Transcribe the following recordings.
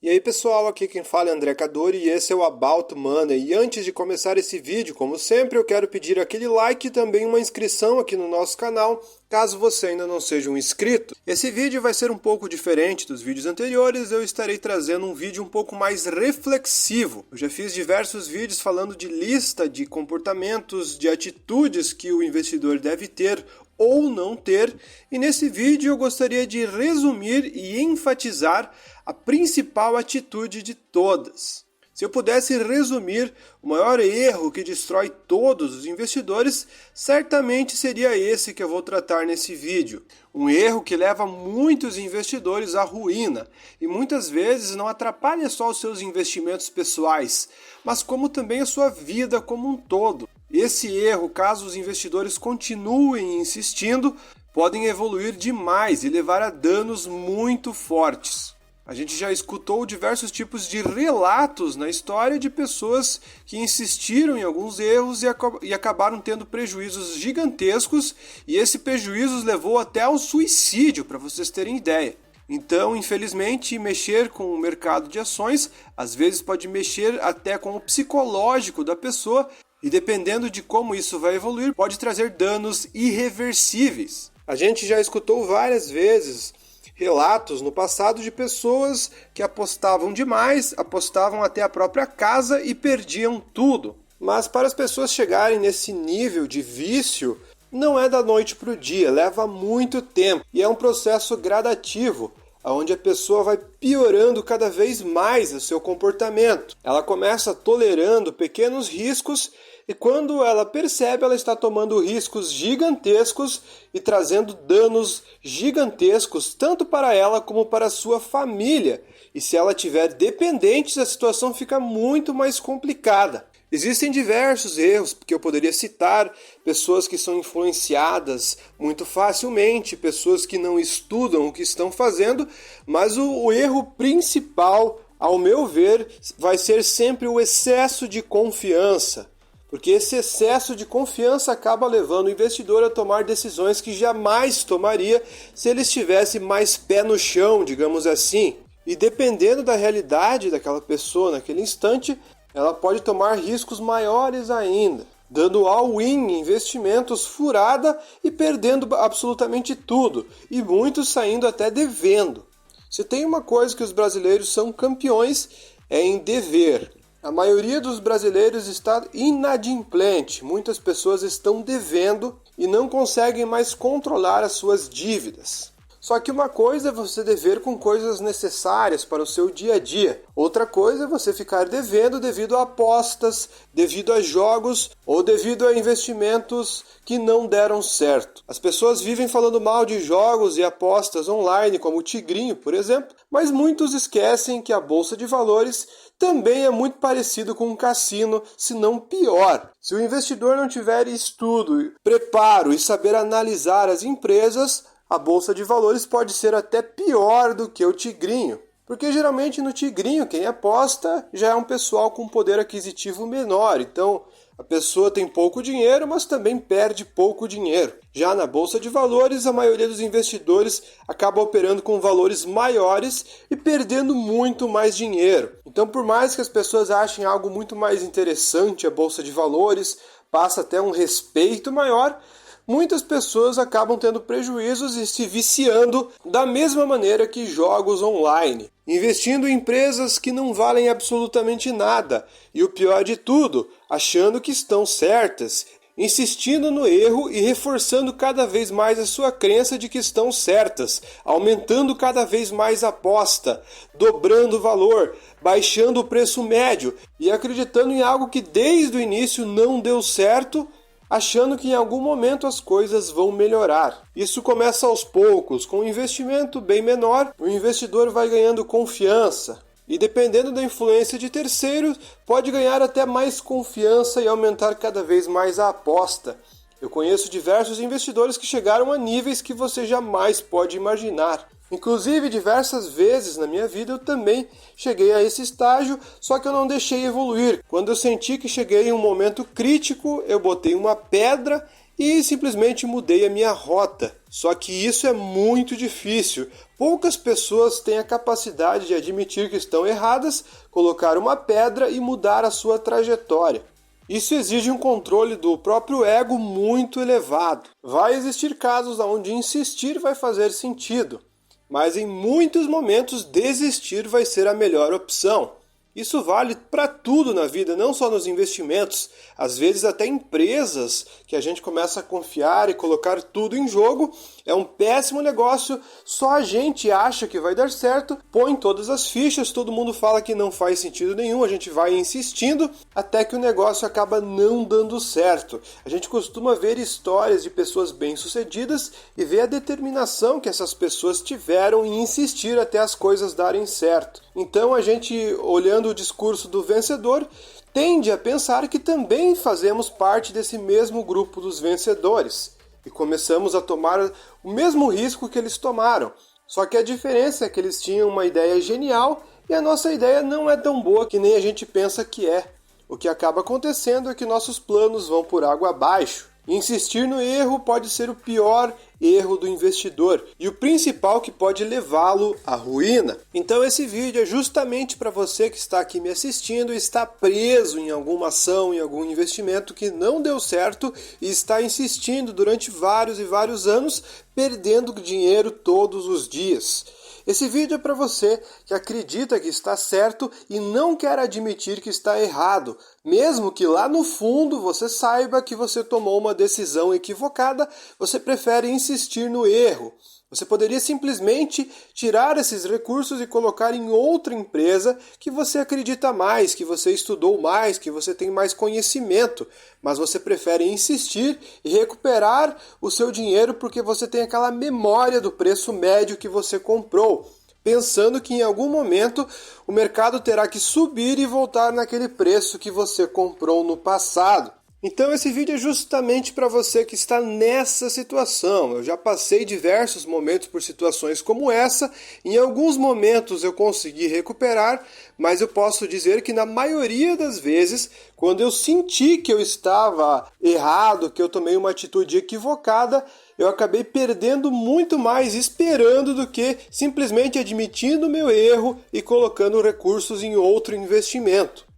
E aí pessoal, aqui quem fala é André Cadori e esse é o About Money. E antes de começar esse vídeo, como sempre, eu quero pedir aquele like e também uma inscrição aqui no nosso canal, caso você ainda não seja um inscrito. Esse vídeo vai ser um pouco diferente dos vídeos anteriores, eu estarei trazendo um vídeo um pouco mais reflexivo. Eu já fiz diversos vídeos falando de lista de comportamentos, de atitudes que o investidor deve ter ou não ter, e nesse vídeo eu gostaria de resumir e enfatizar a principal atitude de todas. Se eu pudesse resumir o maior erro que destrói todos os investidores, certamente seria esse que eu vou tratar nesse vídeo. Um erro que leva muitos investidores à ruína e muitas vezes não atrapalha só os seus investimentos pessoais, mas como também a sua vida como um todo. Esse erro, caso os investidores continuem insistindo, podem evoluir demais e levar a danos muito fortes. A gente já escutou diversos tipos de relatos na história de pessoas que insistiram em alguns erros e acabaram tendo prejuízos gigantescos, e esse prejuízo levou até ao suicídio, para vocês terem ideia. Então, infelizmente, mexer com o mercado de ações às vezes pode mexer até com o psicológico da pessoa, e dependendo de como isso vai evoluir, pode trazer danos irreversíveis. A gente já escutou várias vezes relatos no passado de pessoas que apostavam demais, apostavam até a própria casa e perdiam tudo. Mas para as pessoas chegarem nesse nível de vício, não é da noite para o dia, leva muito tempo e é um processo gradativo, onde a pessoa vai piorando cada vez mais o seu comportamento. Ela começa tolerando pequenos riscos e quando ela percebe, ela está tomando riscos gigantescos e trazendo danos gigantescos tanto para ela como para a sua família. E se ela tiver dependentes, a situação fica muito mais complicada. Existem diversos erros que eu poderia citar, pessoas que são influenciadas muito facilmente, pessoas que não estudam o que estão fazendo, mas o erro principal, ao meu ver, vai ser sempre o excesso de confiança. Porque esse excesso de confiança acaba levando o investidor a tomar decisões que jamais tomaria se ele estivesse mais pé no chão, digamos assim. E dependendo da realidade daquela pessoa naquele instante, ela pode tomar riscos maiores ainda, dando all-in em investimentos furada e perdendo absolutamente tudo, e muitos saindo até devendo. Se tem uma coisa que os brasileiros são campeões, é em dever. A maioria dos brasileiros está inadimplente, muitas pessoas estão devendo e não conseguem mais controlar as suas dívidas. Só que uma coisa é você dever com coisas necessárias para o seu dia a dia. Outra coisa é você ficar devendo devido a apostas, devido a jogos ou devido a investimentos que não deram certo. As pessoas vivem falando mal de jogos e apostas online, como o Tigrinho, por exemplo, mas muitos esquecem que a Bolsa de Valores também é muito parecido com um cassino, se não pior. Se o investidor não tiver estudo, preparo e saber analisar as empresas, a Bolsa de Valores pode ser até pior do que o Tigrinho. Porque geralmente no Tigrinho quem aposta já é um pessoal com poder aquisitivo menor. Então a pessoa tem pouco dinheiro, mas também perde pouco dinheiro. Já na Bolsa de Valores, a maioria dos investidores acaba operando com valores maiores e perdendo muito mais dinheiro. Então, por mais que as pessoas achem algo muito mais interessante a Bolsa de Valores, passa até um respeito maior, muitas pessoas acabam tendo prejuízos e se viciando da mesma maneira que jogos online, investindo em empresas que não valem absolutamente nada e o pior de tudo, achando que estão certas, insistindo no erro e reforçando cada vez mais a sua crença de que estão certas, aumentando cada vez mais a aposta, dobrando o valor, baixando o preço médio e acreditando em algo que desde o início não deu certo, achando que em algum momento as coisas vão melhorar. Isso começa aos poucos, com um investimento bem menor, o investidor vai ganhando confiança e dependendo da influência de terceiros, pode ganhar até mais confiança e aumentar cada vez mais a aposta. Eu conheço diversos investidores que chegaram a níveis que você jamais pode imaginar. Inclusive, diversas vezes na minha vida eu também cheguei a esse estágio, só que eu não deixei evoluir. Quando eu senti que cheguei em um momento crítico, eu botei uma pedra e simplesmente mudei a minha rota. Só que isso é muito difícil. Poucas pessoas têm a capacidade de admitir que estão erradas, colocar uma pedra e mudar a sua trajetória. Isso exige um controle do próprio ego muito elevado. Vai existir casos onde insistir vai fazer sentido, mas em muitos momentos desistir vai ser a melhor opção. Isso vale para tudo na vida, não só nos investimentos. Às vezes até empresas que a gente começa a confiar e colocar tudo em jogo é um péssimo negócio, só a gente acha que vai dar certo, põe todas as fichas, todo mundo fala que não faz sentido nenhum, a gente vai insistindo até que o negócio acaba não dando certo. A gente costuma ver histórias de pessoas bem-sucedidas e ver a determinação que essas pessoas tiveram em insistir até as coisas darem certo. Então a gente, olhando o discurso do vencedor, tende a pensar que também fazemos parte desse mesmo grupo dos vencedores e começamos a tomar o mesmo risco que eles tomaram. Só que a diferença é que eles tinham uma ideia genial e a nossa ideia não é tão boa que nem a gente pensa que é. O que acaba acontecendo é que nossos planos vão por água abaixo. Insistir no erro pode ser o pior erro do investidor e o principal que pode levá-lo à ruína. Então esse vídeo é justamente para você que está aqui me assistindo e está preso em alguma ação, em algum investimento que não deu certo e está insistindo durante vários e vários anos, perdendo dinheiro todos os dias. Esse vídeo é para você que acredita que está certo e não quer admitir que está errado, mesmo que lá no fundo você saiba que você tomou uma decisão equivocada, você prefere insistir no erro. Você poderia simplesmente tirar esses recursos e colocar em outra empresa que você acredita mais, que você estudou mais, que você tem mais conhecimento, mas você prefere insistir e recuperar o seu dinheiro porque você tem aquela memória do preço médio que você comprou, pensando que em algum momento o mercado terá que subir e voltar naquele preço que você comprou no passado. Então esse vídeo é justamente para você que está nessa situação. Eu já passei diversos momentos por situações como essa. Em alguns momentos eu consegui recuperar, mas eu posso dizer que na maioria das vezes, quando eu senti que eu estava errado, que eu tomei uma atitude equivocada, eu acabei perdendo muito mais esperando do que simplesmente admitindo o meu erro e colocando recursos em outro investimento.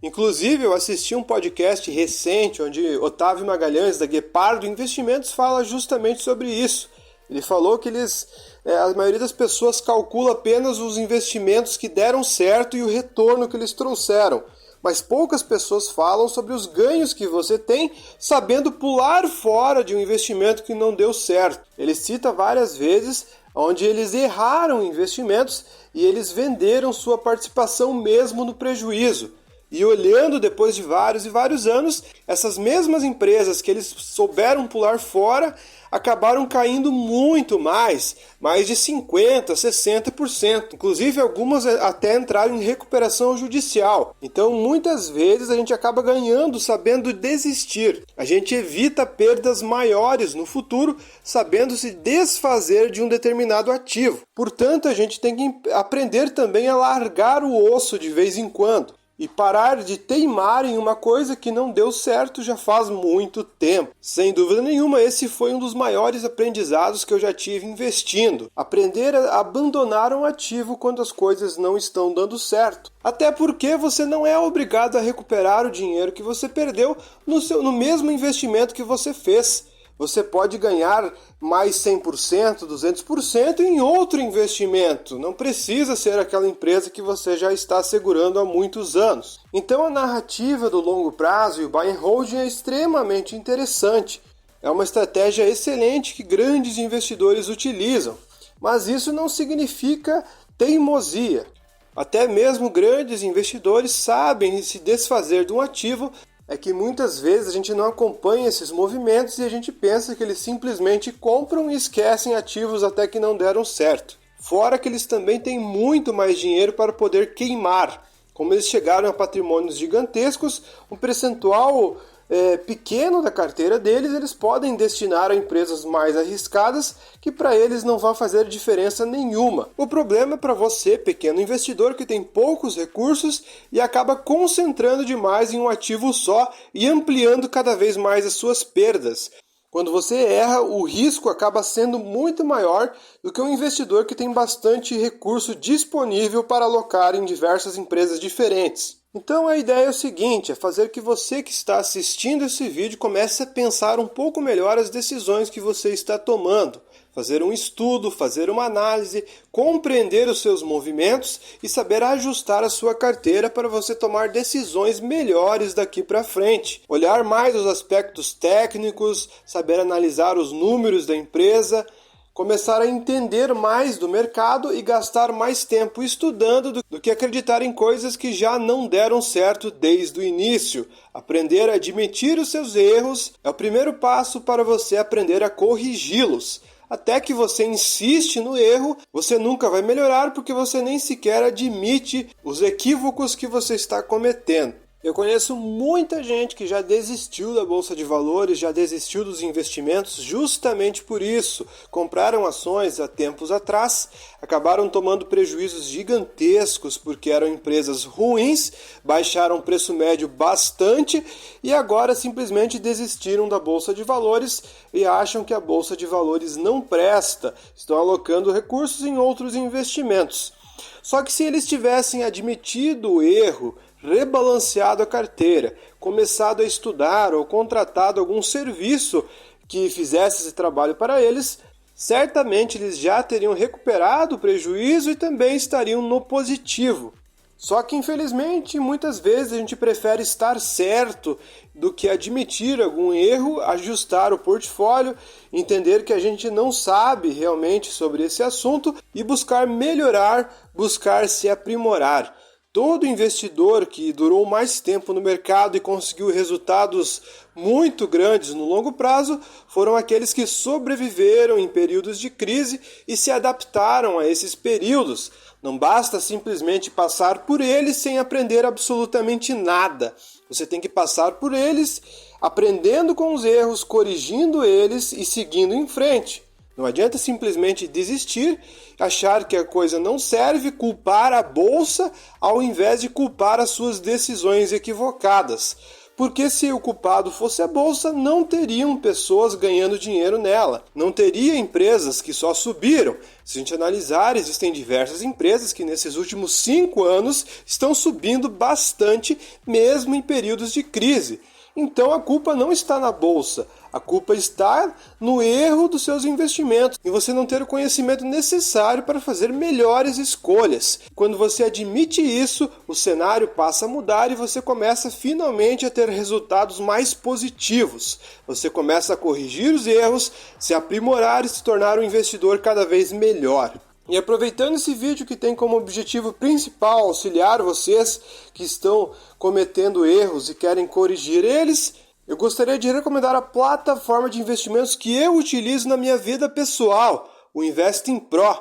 Inclusive, eu assisti um podcast recente onde Otávio Magalhães, da Guepardo Investimentos, fala justamente sobre isso. Ele falou que a maioria das pessoas calcula apenas os investimentos que deram certo e o retorno que eles trouxeram. Mas poucas pessoas falam sobre os ganhos que você tem sabendo pular fora de um investimento que não deu certo. Ele cita várias vezes onde eles erraram investimentos e eles venderam sua participação mesmo no prejuízo. E olhando depois de vários e vários anos, essas mesmas empresas que eles souberam pular fora acabaram caindo muito mais de 50%, 60%. Inclusive algumas até entraram em recuperação judicial. Então muitas vezes a gente acaba ganhando sabendo desistir. A gente evita perdas maiores no futuro sabendo se desfazer de um determinado ativo. Portanto, a gente tem que aprender também a largar o osso de vez em quando e parar de teimar em uma coisa que não deu certo já faz muito tempo. Sem dúvida nenhuma, esse foi um dos maiores aprendizados que eu já tive investindo. Aprender a abandonar um ativo quando as coisas não estão dando certo. Até porque você não é obrigado a recuperar o dinheiro que você perdeu no mesmo investimento que você fez. Você pode ganhar mais 100%, 200% em outro investimento. Não precisa ser aquela empresa que você já está segurando há muitos anos. Então a narrativa do longo prazo e o buy and hold é extremamente interessante. É uma estratégia excelente que grandes investidores utilizam. Mas isso não significa teimosia. Até mesmo grandes investidores sabem se desfazer de um ativo. É que muitas vezes a gente não acompanha esses movimentos e a gente pensa que eles simplesmente compram e esquecem ativos até que não deram certo. Fora que eles também têm muito mais dinheiro para poder queimar. Como eles chegaram a patrimônios gigantescos, um percentual pequeno da carteira deles eles podem destinar a empresas mais arriscadas que para eles não vai fazer diferença nenhuma. O problema é para você, pequeno investidor, que tem poucos recursos e acaba concentrando demais em um ativo só e ampliando cada vez mais as suas perdas. Quando você erra, o risco acaba sendo muito maior do que um investidor que tem bastante recurso disponível para alocar em diversas empresas diferentes. Então a ideia é o seguinte, é fazer que você que está assistindo esse vídeo comece a pensar um pouco melhor as decisões que você está tomando. Fazer um estudo, fazer uma análise, compreender os seus movimentos e saber ajustar a sua carteira para você tomar decisões melhores daqui para frente. Olhar mais os aspectos técnicos, saber analisar os números da empresa, começar a entender mais do mercado e gastar mais tempo estudando do que acreditar em coisas que já não deram certo desde o início. Aprender a admitir os seus erros é o primeiro passo para você aprender a corrigi-los. Até que você insiste no erro, você nunca vai melhorar porque você nem sequer admite os equívocos que você está cometendo. Eu conheço muita gente que já desistiu da Bolsa de Valores, já desistiu dos investimentos justamente por isso. Compraram ações há tempos atrás, acabaram tomando prejuízos gigantescos porque eram empresas ruins, baixaram o preço médio bastante e agora simplesmente desistiram da Bolsa de Valores e acham que a Bolsa de Valores não presta, estão alocando recursos em outros investimentos. Só que se eles tivessem admitido o erro, rebalanceado a carteira, começado a estudar ou contratado algum serviço que fizesse esse trabalho para eles, certamente eles já teriam recuperado o prejuízo e também estariam no positivo. Só que infelizmente muitas vezes a gente prefere estar certo do que admitir algum erro, ajustar o portfólio, entender que a gente não sabe realmente sobre esse assunto e buscar melhorar, buscar se aprimorar. Todo investidor que durou mais tempo no mercado e conseguiu resultados muito grandes no longo prazo foram aqueles que sobreviveram em períodos de crise e se adaptaram a esses períodos. Não basta simplesmente passar por eles sem aprender absolutamente nada. Você tem que passar por eles, aprendendo com os erros, corrigindo eles e seguindo em frente. Não adianta simplesmente desistir, achar que a coisa não serve, culpar a bolsa ao invés de culpar as suas decisões equivocadas. Porque se o culpado fosse a bolsa, não teriam pessoas ganhando dinheiro nela. Não teria empresas que só subiram. Se a gente analisar, existem diversas empresas que nesses últimos 5 anos estão subindo bastante, mesmo em períodos de crise. Então a culpa não está na bolsa, a culpa está no erro dos seus investimentos e você não ter o conhecimento necessário para fazer melhores escolhas. Quando você admite isso, o cenário passa a mudar e você começa finalmente a ter resultados mais positivos. Você começa a corrigir os erros, se aprimorar e se tornar um investidor cada vez melhor. E aproveitando esse vídeo que tem como objetivo principal auxiliar vocês que estão cometendo erros e querem corrigir eles, eu gostaria de recomendar a plataforma de investimentos que eu utilizo na minha vida pessoal, o Investing Pro.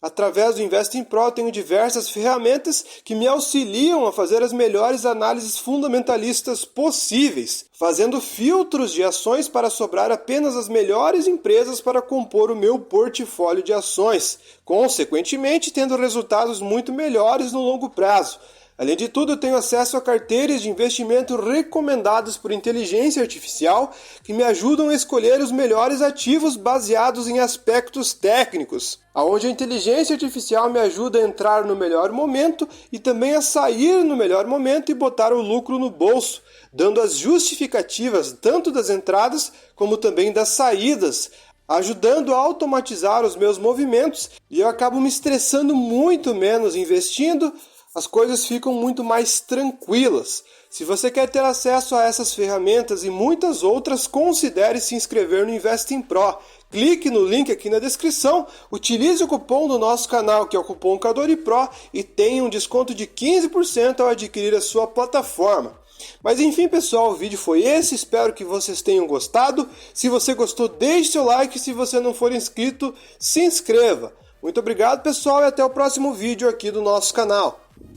Através do Investing Pro eu tenho diversas ferramentas que me auxiliam a fazer as melhores análises fundamentalistas possíveis, fazendo filtros de ações para sobrar apenas as melhores empresas para compor o meu portfólio de ações, consequentemente tendo resultados muito melhores no longo prazo. Além de tudo, eu tenho acesso a carteiras de investimento recomendadas por inteligência artificial que me ajudam a escolher os melhores ativos baseados em aspectos técnicos, onde a inteligência artificial me ajuda a entrar no melhor momento e também a sair no melhor momento e botar o lucro no bolso, dando as justificativas tanto das entradas como também das saídas, ajudando a automatizar os meus movimentos e eu acabo me estressando muito menos investindo. As coisas ficam muito mais tranquilas. Se você quer ter acesso a essas ferramentas e muitas outras, considere se inscrever no Investing Pro. Clique no link aqui na descrição, utilize o cupom do nosso canal, que é o cupom CADORIPRO, e tenha um desconto de 15% ao adquirir a sua plataforma. Mas enfim, pessoal, o vídeo foi esse, espero que vocês tenham gostado. Se você gostou, deixe seu like, se você não for inscrito, se inscreva. Muito obrigado, pessoal, e até o próximo vídeo aqui do nosso canal.